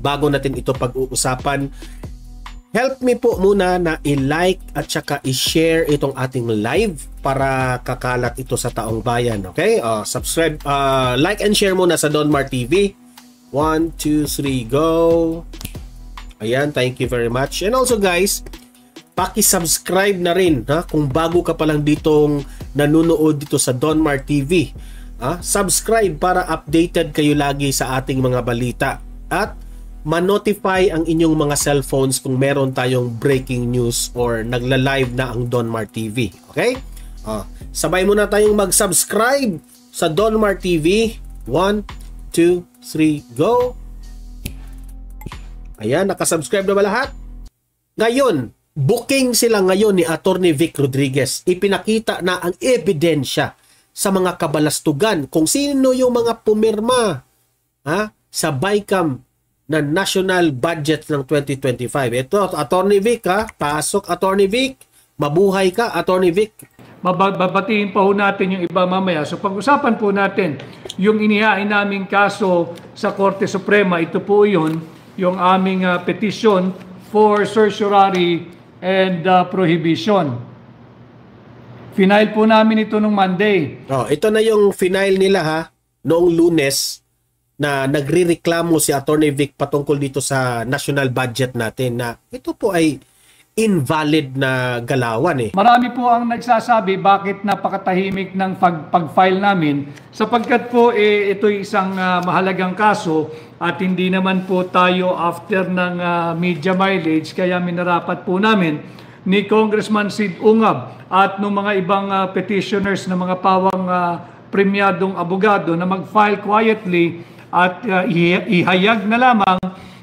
bago natin ito pag-uusapan, help me po muna na i-like at saka i-share itong ating live para kakalat ito sa taong bayan. Okay? Subscribe, like and share muna sa Donmar TV. 1, 2, 3, go! Ayan, thank you very much. And also guys, paki-subscribe na rin kung bago ka pa lang ditong nanonood dito sa Donmar TV. Subscribe para updated kayo lagi sa ating mga balita at ma-notify ang inyong mga cellphones kung meron tayong breaking news or nagla-live na ang Donmar TV. Okay? Sabay muna tayong mag-subscribe sa Donmar TV. 1, 2, 3, go! Ayan, nakasubscribe na ba lahat? Ngayon, booking sila ngayon ni Attorney Vic Rodriguez. Ipinakita na ang ebidensya sa mga kabalastugan kung sino yung mga pumirma sa BICAM na national budget ng 2025. Ito, Attorney Vic pasok Attorney Vic, mabuhay ka Attorney Vic. Babatiin pa ho natin yung iba mamaya. So pag-usapan po natin yung inihain naming kaso sa Korte Suprema. Ito po yun, yung aming petition for certiorari and prohibition. Final po namin ito nung Monday. Ito na yung final nila noong Lunes, na nagrereklamo si Attorney Vic patungkol dito sa national budget natin na ito po ay invalid na galawan. Marami po ang nagsasabi bakit napakatahimik ng pag-file namin sapagkat po ito isang mahalagang kaso at hindi naman po tayo after ng media mileage, kaya minarapat po namin ni Congressman Sid Ungab at ng mga ibang petitioners na mga pawang premyadong abogado na mag-file quietly at ihayag na lamang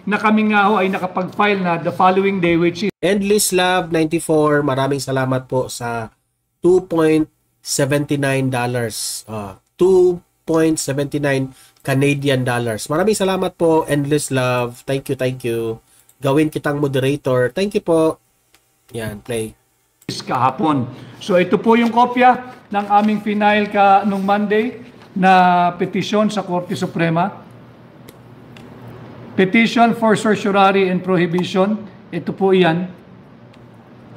na kami nga ho ay nakapag-file na the following day, which is Endless Love 94. Maraming salamat po sa $2.79. 2.79 Canadian dollars. Maraming salamat po, Endless Love. Thank you, thank you. Gawin kitang moderator. Thank you po. Yan, play. Kahapon. So ito po yung kopya ng aming final nung Monday na petisyon sa Korte Suprema. Petition for certiorari and prohibition. Ito po yan.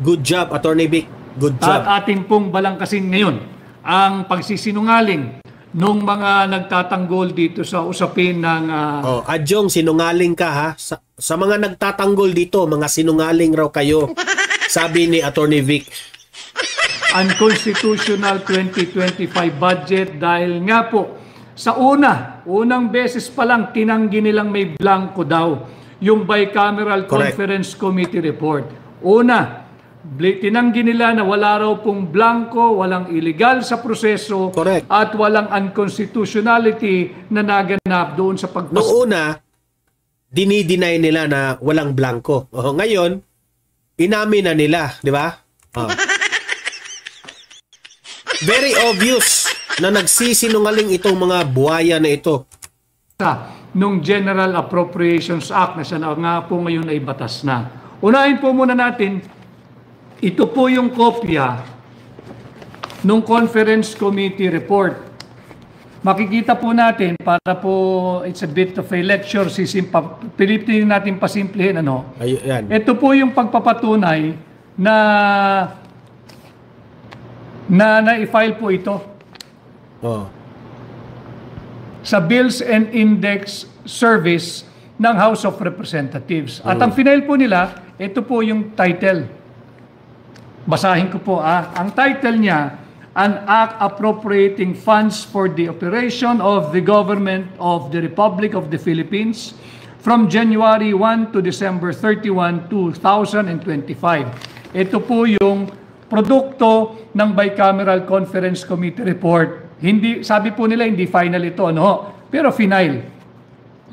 Good job, Attorney Vic. Good job. At ating pong balangkasin ngayon ang pagsisinungaling nung mga nagtatanggol dito sa usapin ng... Adjong, sinungaling ka Sa mga nagtatanggol dito, mga sinungaling raw kayo. Sabi ni Attorney Vic. Unconstitutional 2025 budget dahil nga po sa unang beses pa lang tinanggi nilang may blanco daw yung Bicameral Conference Committee report. Tinanggi nila na wala raw pong blanco, walang illegal sa proseso at walang unconstitutionality na naganap doon sa pagpas... Noong una, dinideny nila na walang blanco. Ngayon, inamin na nila, di ba? Very obvious na nagsisinungaling itong mga buhaya na ito. Nung General Appropriations Act na siya na nga po ngayon ay batas na. Unahin po muna natin, ito po yung kopya nung Conference Committee report. Makikita po natin para po it's a bit of a lecture, pilitin natin pasimplihin Ayan. Ito po yung pagpapatunay na na-file po ito. Sa Bills and Index Service ng House of Representatives. At ang final po nila, ito po yung title. Basahin ko po. Ang title niya, An Act Appropriating Funds for the Operation of the Government of the Republic of the Philippines from January 1 to December 31, 2025. Ito po yung produkto ng Bicameral Conference Committee report. Sabi po nila hindi final ito, pero final.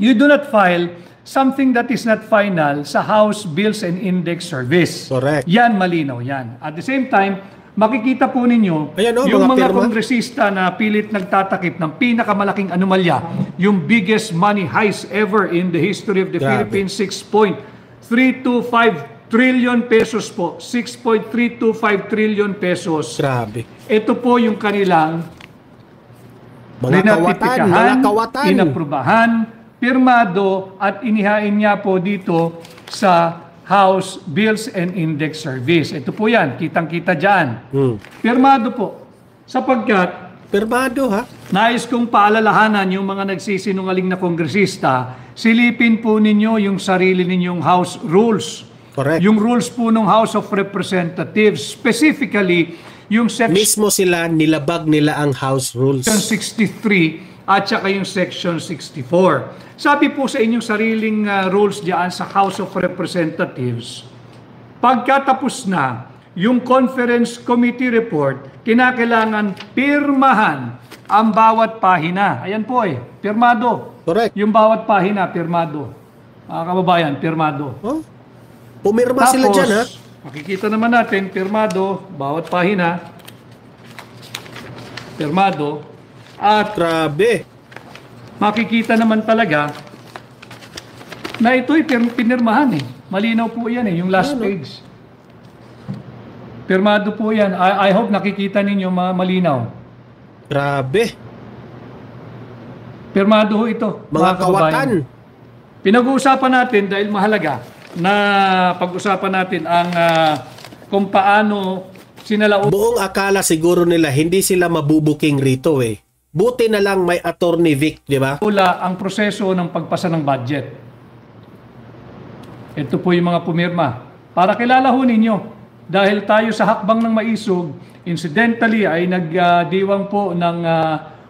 You do not file something that is not final sa House Bills and Index Service. Correct. Yan, malinaw yan. At the same time, makikita po ninyo yung mga kongresista na pilit nagtatakip ng pinakamalaking anomalya, yung biggest money heist ever in the history of the Philippines, 6.325 trillion pesos po. 6.325 trillion pesos. Grabe. Ito po yung kanilang mga kawatan, inaprubahan pirmado at inihain niya po dito sa House Bills and Index Service. Ito po yan, kitang-kita dyan. Pirmado po. Sapagkat, Pirmado ha? nais kong paalalahanan yung mga nagsisinungaling na kongresista, silipin po ninyo yung sarili ninyong House rules. Correct. Yung rules po ng House of Representatives, specifically yung Section Mismo sila, nilabag nila ang House rules. 63 at saka yung Section 64. Sabi po sa inyong sariling rules diyan sa House of Representatives, pagkatapos na yung Conference Committee Report, kinakailangan pirmahan ang bawat pahina. Ayan po pirmado. Correct. Yung bawat pahina, pirmado. Mga kababayan, pirmado. Oh? Pumirma sila dyan ha? Makikita naman natin, pirmado, bawat pahina, pirmado, at Grabe. makikita naman talaga na ito'y pinirmahan Malinaw po yan yung last page. Pirmado po yan. I hope nakikita ninyo malinaw. Grabe. Pirmado ho ito. Mga kawatan. kababayan. Pinag-uusapan natin dahil mahalaga na pag-usapan natin ang kung paano sinalaw Buong akala siguro nila hindi sila mabubuking rito Buti na lang may Attorney Vic, di ba? ang proseso ng pagpasa ng budget. Ito po yung mga pumirma. Para kilala ho ninyo, dahil tayo sa hakbang ng maisog, incidentally ay nagdiwang po ng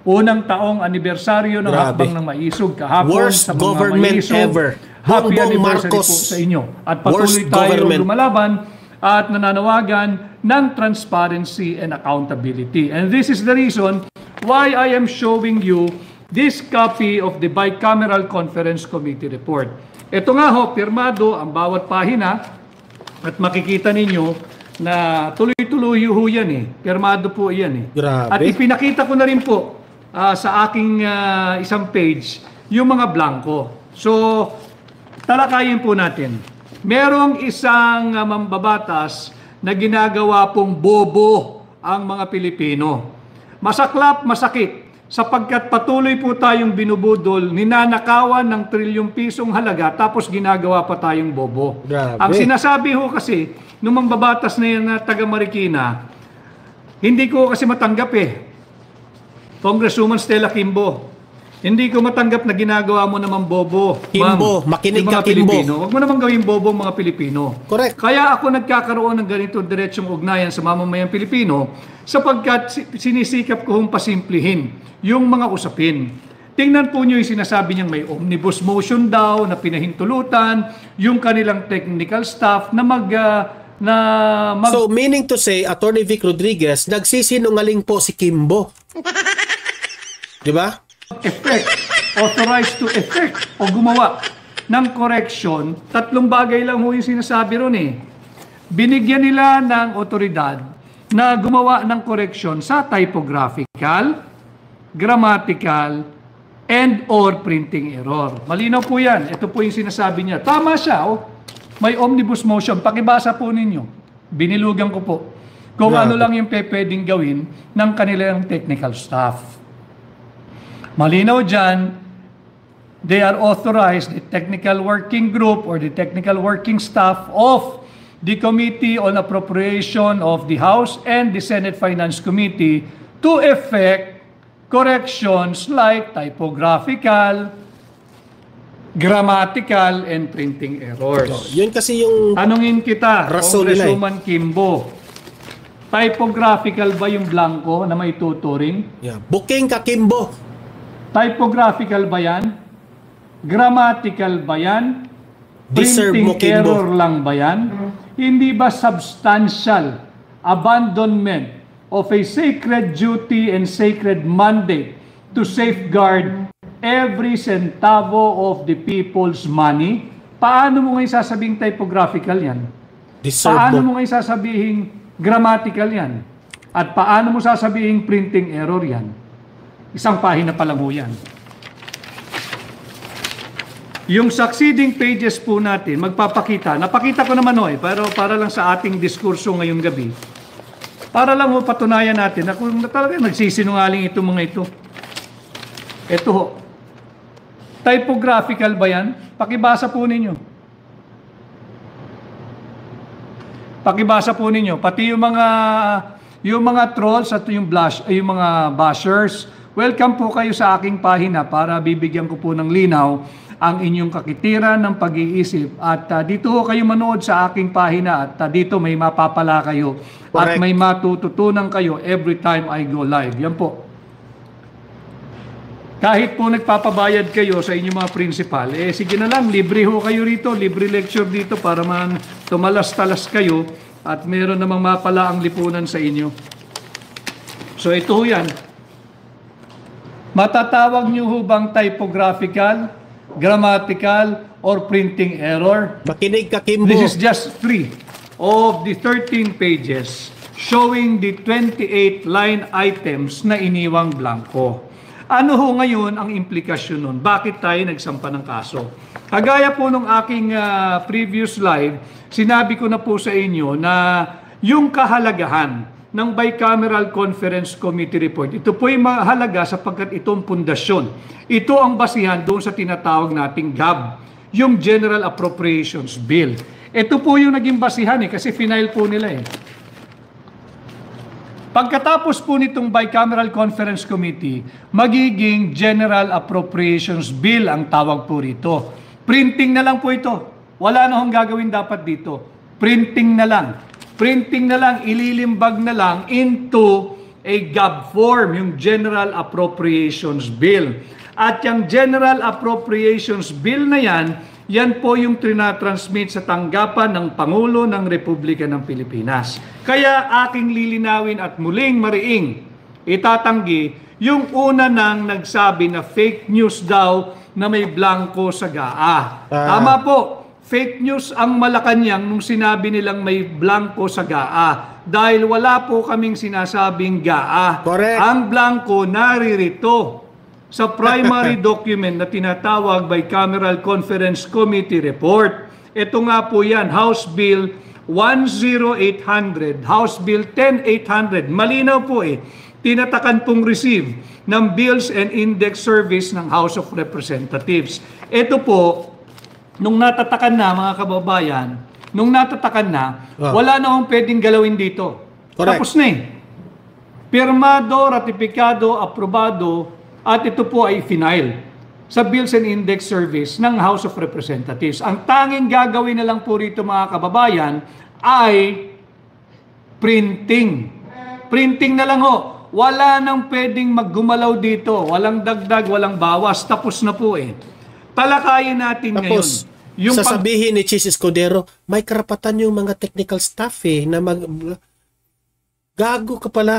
unang taong anibersaryo ng Grabe. hakbang ng maisog kahapon. Worst sa mga government maisog. ever. Happy Bongbong anniversary Marcos. po sa inyo. At patuloy Worst tayo government. lumalaban at nananawagan ng transparency and accountability. And this is the reason why I am showing you this copy of the Bicameral Conference Committee Report. Ito nga ho, pirmado ang bawat pahina at makikita ninyo na tuloy-tuloy ho yan Pirmado po yan Grabe. At ipinakita ko na rin po sa aking isang page yung mga blanco. So, talakayin po natin. Merong isang mambabatas na ginagawa pong bobo ang mga Pilipino. Masaklap, masakit, sapagkat patuloy po tayong binubudol, ninanakawan ng trilyong pisong halaga, tapos ginagawa pa tayong bobo. Grabe. Ang sinasabi ho kasi, nung mambabatas na yan na taga Marikina, hindi ko kasi matanggap Congresswoman Stella Kimbo, hindi ko matanggap na ginagawa mo naman bobo. Kimbo, makinig yung mga ka, Kimbo. Pilipino. Huwag mo naman gawin bobo ang mga Pilipino. Correct. Kaya ako nagkakaroon ng ganito diretsyong ugnayan sa mamamayang Pilipino sapagkat sinisikap ko pasimplihin yung mga usapin. Tingnan po nyo yung sinasabi niyang may omnibus motion daw na pinahintulutan, yung kanilang technical staff na So meaning to say, Attorney Vic Rodriguez, nagsisinungaling po si Kimbo. Di ba? effect, authorized to effect o gumawa ng correction, tatlong bagay lang ho yung sinasabi ron Binigyan nila ng otoridad na gumawa ng correction sa typographical, grammatical, and or printing error. Malinaw po yan. Ito po yung sinasabi niya. Tama siya. May omnibus motion. Pakibasa po ninyo. Binilugan ko po. Kung ano lang yung pwedeng gawin ng kanilang technical staff. Malinaw dyan, they are authorized, the technical working group or the technical working staff of the Committee on Appropriation of the House and the Senate Finance Committee to effect corrections like typographical, grammatical, and printing errors. So, yun kasi yung Tanungin kita, rason nila Congresswoman Kimbo, typographical ba yung blanco na may tuturing? Booking ka, Kimbo. Typographical ba yan? Grammatical ba yan? Deserve mo, Printing Kimbo. error lang ba yan? Hindi ba substantial abandonment of a sacred duty and sacred mandate to safeguard every centavo of the people's money? Paano mo ngayon sasabing typographical yan? Deserve Paano mo. mo ngayon sasabing grammatical yan? At paano mo sasabing printing error yan? Isang pahina pa lang ho yan. Yung succeeding pages po natin, magpapakita. Napakita ko naman pero para lang sa ating diskurso ngayong gabi. Para lang patunayan natin na kung talaga nagsisinungaling itong mga ito. Ito ho. Typographical ba yan? Pakibasa po ninyo. Pakibasa po ninyo. Pati yung mga trolls at yung mga bashers, welcome po kayo sa aking pahina para bibigyan ko po ng linaw ang inyong kakitiran ng pag-iisip. At dito ho kayo manood sa aking pahina at dito may mapapala kayo. Correct. At may matututunan kayo every time I go live. Yan po. Kahit po nagpapabayad kayo sa inyong mga principal, sige na lang, libre ho kayo rito, libre lecture dito para man tumalas-talas kayo at meron namang mapala ang lipunan sa inyo. So ito ho yan. Matatawag nyo ho bang typographical, grammatical, or printing error? Makinig ka, Kimbo. This is just 3 of the 13 pages showing the 28 line items na iniwang blanco. Ano ho ngayon ang implikasyon nun? Bakit tayo nagsampa ng kaso? Kagaya po nung aking previous live, sinabi ko na po sa inyo na yung kahalagahan ng Bicameral Conference Committee Report, ito po ay mahalaga sapagkat itong pundasyon. Ito ang basihan doon sa tinatawag nating GAB, yung General Appropriations Bill. Ito po yung naging basihan kasi final po nila Pagkatapos po nitong Bicameral Conference Committee, magiging General Appropriations Bill ang tawag po rito. Printing na lang po ito. Wala na hong gagawin dapat dito. Printing na lang. Printing na lang, ililimbag na lang into a GAB form, yung General Appropriations Bill. At yung General Appropriations Bill na yan po yung trinatransmit sa tanggapan ng Pangulo ng Republika ng Pilipinas. Kaya aking lilinawin at muling mariing itatanggi yung una nang nagsabi na fake news daw na may blanco sa GAA. Tama po, fake news ang Malacanang nung sinabi nilang may blanco sa GAA. Dahil wala po kaming sinasabing GAA. Correct. Ang blanco naririto sa primary document na tinatawag Bicameral Conference Committee Report. Ito nga po yan, House Bill 10800, House Bill 10800. Malinaw po tinatakan pong receive ng Bills and Index Service ng House of Representatives. Ito po, nung natatakan na mga kababayan, wala na akong pwedeng galawin dito. Correct. Tapos na Pirmado, ratipikado, aprobado, at ito po ay final sa Bills and Index Service ng House of Representatives. Ang tanging gagawin na lang po rito mga kababayan ay printing. Printing na lang ho. Wala nang pwedeng maggumalaw dito. Walang dagdag, walang bawas. Tapos na po Talakayin natin tapos, ngayon. Yung sasabihin ni Chis Escudero, may karapatan yung mga technical staff na gago ka pala.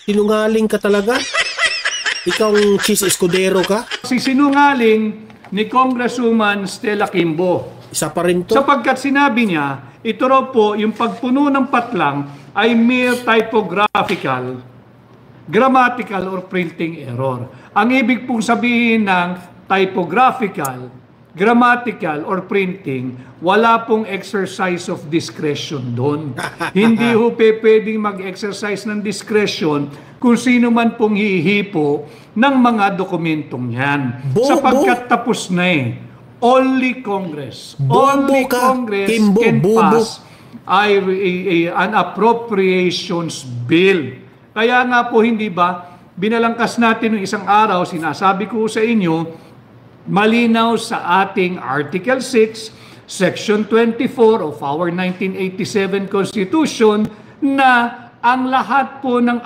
Sinungaling ka talaga. Ikaw ang Chis Escudero ka? Sinungaling ni Congresswoman Stella Kimbo. Isa pa rin to. Sapagkat sinabi niya, ito raw po, yung pagpuno ng patlang ay mere typographical, grammatical, or printing error. Ang ibig pong sabihin ng typographical, grammatical, or printing, wala pong exercise of discretion doon. Hindi ho pwedeng mag-exercise ng discretion kung sino man pong hihipo ng mga dokumentong yan. Sapagkat tapos na Only Congress. Only Congress Kimbo, can pass an appropriations bill. Kaya nga po, hindi ba, binalangkas natin ng isang araw, sinasabi ko sa inyo, malinaw sa ating Article 6, Section 24 of our 1987 Constitution na ang lahat po ng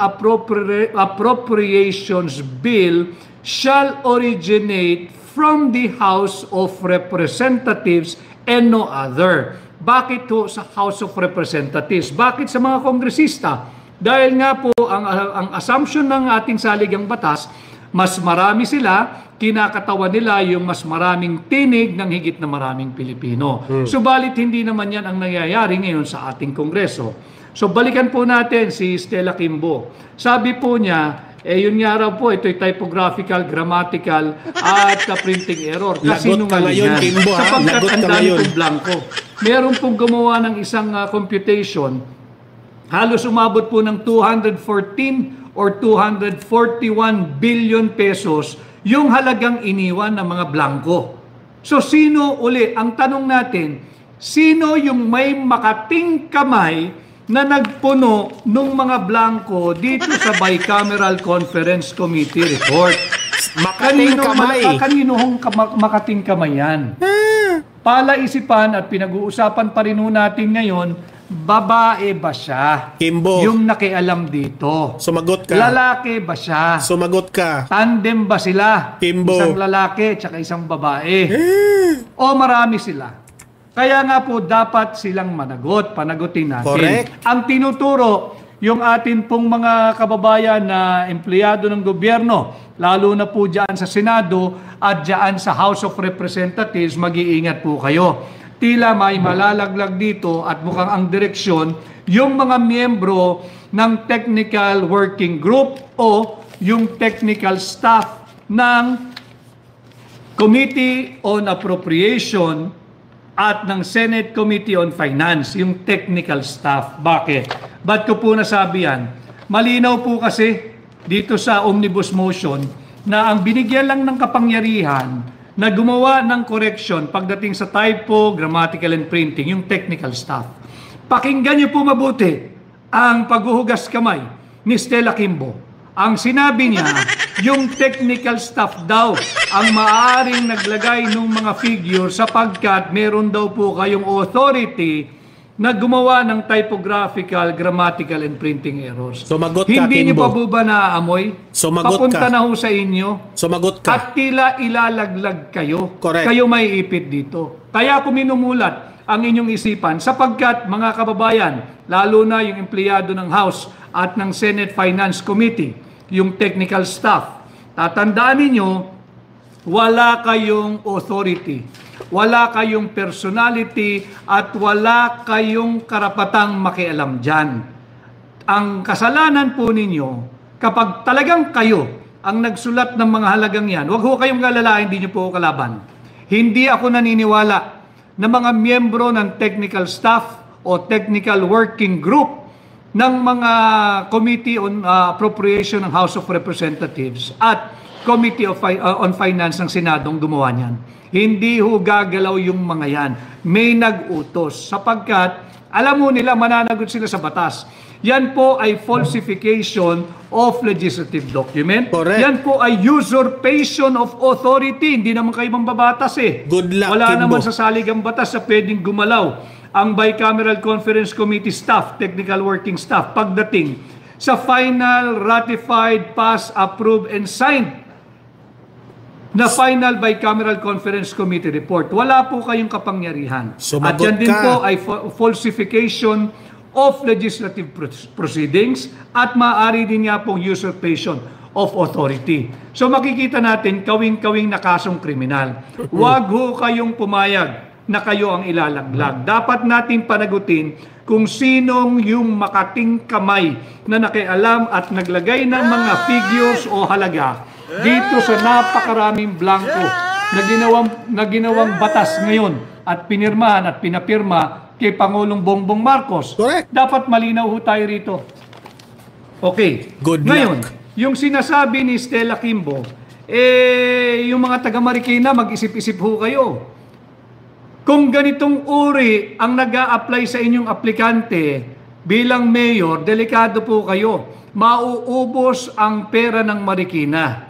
appropriations bill shall originate from the House of Representatives and no other. Bakit po sa House of Representatives? Bakit sa mga kongresista? Dahil nga po ang assumption ng ating saligang batas, mas marami sila, kinakatawan nila yung mas maraming tinig ng higit na maraming Pilipino. Subalit hindi naman yan ang nangyayari ngayon sa ating Kongreso. So balikan po natin si Stella Kimbo. Sabi po niya, yun nga raw po, ito'y typographical, grammatical, at printing error. Kasi lagot ka ngayon, Kimbo, ha? Sapagkat Lagot ang ka dami ngayon. pong blanco. Meron pong gumawa ng isang computation, halos umabot po ng 214 or 241 billion pesos yung halagang iniwan ng mga blanko. So sino uli, ang tanong natin, sino yung may makating kamay na nagpuno ng mga blanko dito sa Bicameral Conference Committee report? Makating kamay. Kaninong makating kamay yan? Palaisipan at pinag-uusapan pa rin natin ngayon, babae ba siya? Kimbo. Yung nakialam dito. Sumagot ka. Lalaki ba siya? Sumagot ka. Tandem ba sila? Kimbo. Isang lalaki at isang babae. O marami sila. Kaya nga po dapat silang panagutin natin. Correct. Ang tinuturo, yung atin pong mga kababayan na empleyado ng gobyerno, lalo na po dyan sa Senado at dyan sa House of Representatives, mag-iingat po kayo. Tila may malalaglag dito at mukhang ang direksyon, yung mga miyembro ng Technical Working Group o yung technical staff ng Committee on Appropriation at ng Senate Committee on Finance, yung technical staff. Bakit? Ba't ko po nasabi yan? Malinaw po kasi dito sa omnibus motion na ang binigyan lang ng kapangyarihan na gumawa ng correction pagdating sa typo, grammatical and printing, yung technical staff. Pakinggan niyo po mabuti ang paghuhugas kamay ni Stella Kimbo. Ang sinabi niya, yung technical staff daw ang maaaring naglagay ng mga figure sapagkat meron daw po kayong authority na gumawa ng typographical, grammatical, and printing errors. Sumagot ka, Hindi niyo Kimbo. pa po ba naaamoy? Sumagot Papunta ka. na ho sa inyo. Sumagot ka. At tila ilalaglag kayo. Correct. Kayo may ipit dito. Kaya ako minumulat ang inyong isipan sapagkat mga kababayan, lalo na yung empleyado ng House at ng Senate Finance Committee, yung technical staff, tatandaan ninyo, wala kayong authority, wala kayong personality, at wala kayong karapatang makialam dyan. Ang kasalanan po ninyo, kapag talagang kayo ang nagsulat ng mga halagang yan, huwag ho kayong galala, hindi nyo po kalaban. Hindi ako naniniwala na mga miyembro ng technical staff o technical working group ng mga Committee on Appropriation ng House of Representatives at Committee on Finance ng Senadong gumawa niyan. Hindi ho gagalaw yung mga yan. May nag-utos sapagkat alam mo nila mananagot sila sa batas. Yan po ay falsification of legislative document. Correct. Yan po ay usurpation of authority. Hindi naman kayo mambabatas eh. Good luck, Wala Kimbo. naman sa saligang batas na pwedeng gumalaw ang Bicameral Conference Committee staff, technical working staff, pagdating sa final, ratified, passed, approved, and signed na final Bicameral Conference Committee report. Wala po kayong kapangyarihan. At Sumagot yan din ka. po ay falsification of legislative proceedings at maaari din nga pong usurpation of authority. So makikita natin kawing-kawing na kasong kriminal. Huwag ho kayong pumayag na kayo ang ilalaglag. Dapat natin panagutin kung sinong yung makating kamay na nakialam at naglagay ng mga figures o halaga dito sa napakaraming blanco na ginawang batas ngayon at pinirmahan at pinapirma kay Pangulong Bongbong Marcos. Correct. Dapat malinaw ho tayo rito. Okay. Good Ngayon, luck. yung sinasabi ni Stella Kimbo, yung mga taga-Marikina, mag-isip-isip ho kayo. Kung ganitong uri ang nag-a-apply sa inyong aplikante bilang mayor, delikado po kayo. Mauubos ang pera ng Marikina.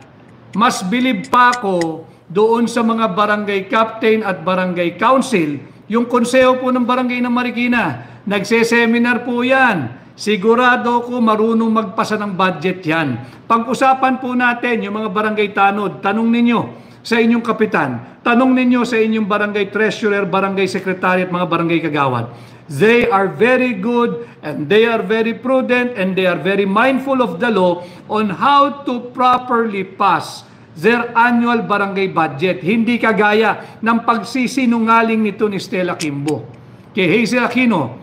Mas bilib pa ako doon sa mga barangay captain at barangay council, yung konseho po ng barangay ng Marikina. Nagse-seminar po yan. Sigurado ko marunong magpasa ng budget yan. Pag-usapan po natin yung mga barangay tanod, tanong ninyo sa inyong kapitan, tanong ninyo sa inyong barangay treasurer, barangay secretary at mga barangay kagawad. They are very good and they are very prudent and they are very mindful of the law on how to properly pass their annual barangay budget. Hindi kagaya ng pagsisinungaling nito ni Stella Kimbo. Kay Hazel Aquino,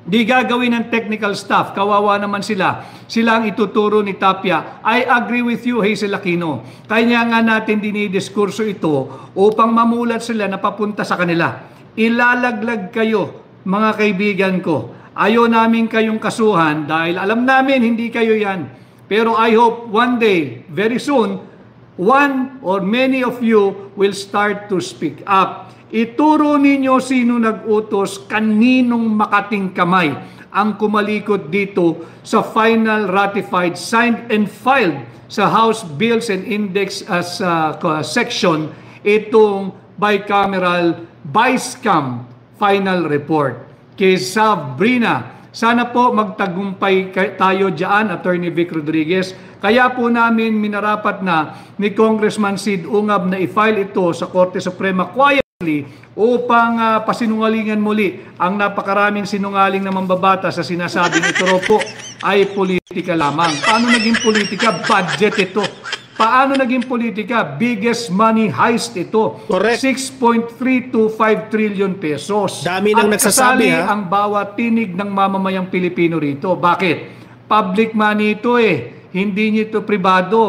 di gagawin ng technical staff, kawawa naman sila. Sila ang ituturo ni Tapia. I agree with you, Hazel Aquino. Kaya nga natin dinidiskurso ito upang mamulat sila na papunta sa kanila. Ilalaglag kayo, mga kaibigan ko. Ayaw namin kayong kasuhan dahil alam namin hindi kayo yan. Pero I hope one day, very soon, one or many of you will start to speak up. Ituro ninyo sino nag-utos, kaninong makating kamay ang kumalikot dito sa final ratified, signed and filed sa House Bills and Index as section itong bicameral BICAM final report. Kay Sabrina, sana po magtagumpay tayo dyan, Attorney Vic Rodriguez. Kaya po namin minarapat na ni Congressman Sid Ungab na i-file ito sa Korte Suprema quietly upang pasinungalingan muli ang napakaraming sinungaling na mambabata sa sinasabing ito po ay politika lamang. Paano naging politika? Budget ito. Paano naging politika? Biggest money heist ito. Correct. 6.325 trillion pesos. Dami nang nagsasabi, kasali ang bawat tinig ng mamamayang Pilipino rito. Bakit? Public money ito eh. Hindi nyo ito pribado.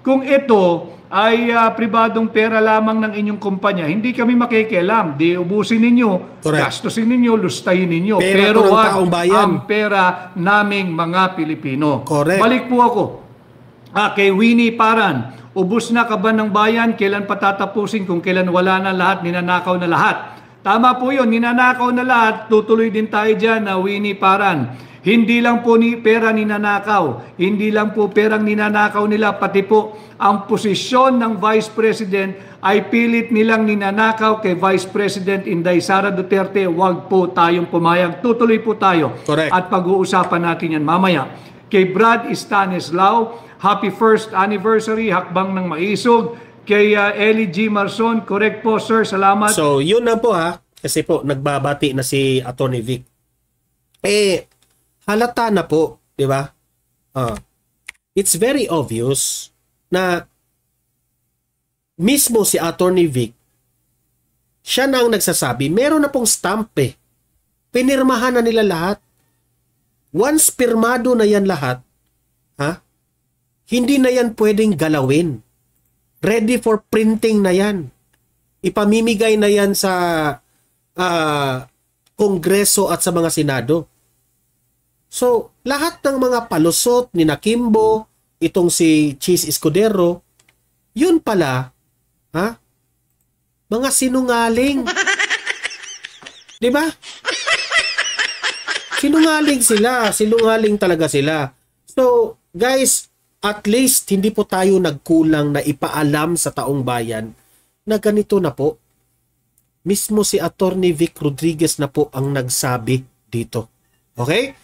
Kung ito ay pribadong pera lamang ng inyong kumpanya, hindi kami makikialam. Di ubusin ninyo, correct, gastusin ninyo, lustayin ninyo. Pera pero wag ang pera naming mga Pilipino. Correct. Balik po ako. Kay Winnie Paran, ubos na kaban ng bayan, kailan patatapusin kung kailan wala na lahat, ninanakaw na lahat. Tama po yun, ninanakaw na lahat, tutuloy din tayo dyan na Winnie Paran. Hindi lang po ni pera ninanakaw, hindi lang po perang ninanakaw nila, pati po ang posisyon ng Vice President ay pilit nilang ninanakaw kay Vice President Inday Sara Duterte. Huwag po tayong pumayag, tutuloy po tayo. Correct. At pag-uusapan natin yan mamaya. Kay Brad Stanislao, happy first anniversary, hakbang ng maisog. Kay Ellie G. Marson, correct po sir, salamat. So yun na po kasi po nagbabati na si Atty. Vic. Halata na po, di ba? It's very obvious na mismo si Atty. Vic, siya na ang nagsasabi, meron na pong stamp Pinirmahan na nila lahat. Once pirmado na yan lahat, hindi na yan pwedeng galawin. Ready for printing na yan. Ipamimigay na yan sa Kongreso at sa mga Senado. So, lahat ng mga palusot ni Nakimbo, itong si Cheese Escudero, yun pala, mga sinungaling. Di ba? Sinungaling sila. Sinungaling talaga sila. So, guys, at least hindi po tayo nagkulang na ipaalam sa taong bayan na ganito na po. Mismo si Atty. Vic Rodriguez na po ang nagsabi dito. Okay?